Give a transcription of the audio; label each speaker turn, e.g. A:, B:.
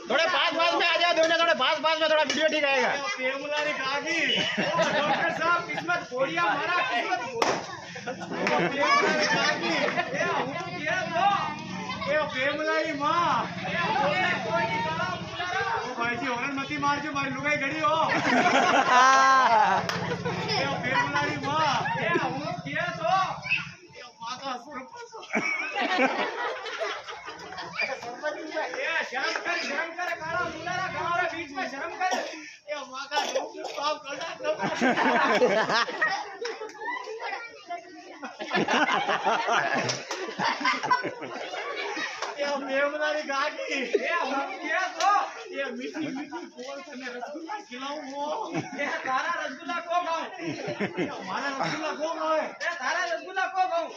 A: थोड़े पास में आ जाओ दोनों, थोड़े पास में, थोड़ा वीडियो ठीक आएगा।
B: पेमुलारी काकी डॉक्टर साहब किस्मत फोड़िया मारा किस्मत पेमुलारी काकी હું કે તો એ પેमुलारी માં કોઈ કળા મુલારા ઓ ભાઈજી હોરન મતી મારજો મારી લુગાઈ ઘડી હો એ પેमुलारी માં એ હું કે તો એ માતા સરપંચ शर्म कर काला मुलारा गाँव बीच में शर्म कर ये माका पाप करना ये मेमनारी गागी ये हम क्या तो ये मीठी बोल तने रसगुल्ला खिलाऊं वो ये तारा रसगुल्ला को खाऊं हमारा रसगुल्ला को खाओ ये तारा रसगुल्ला को खाऊं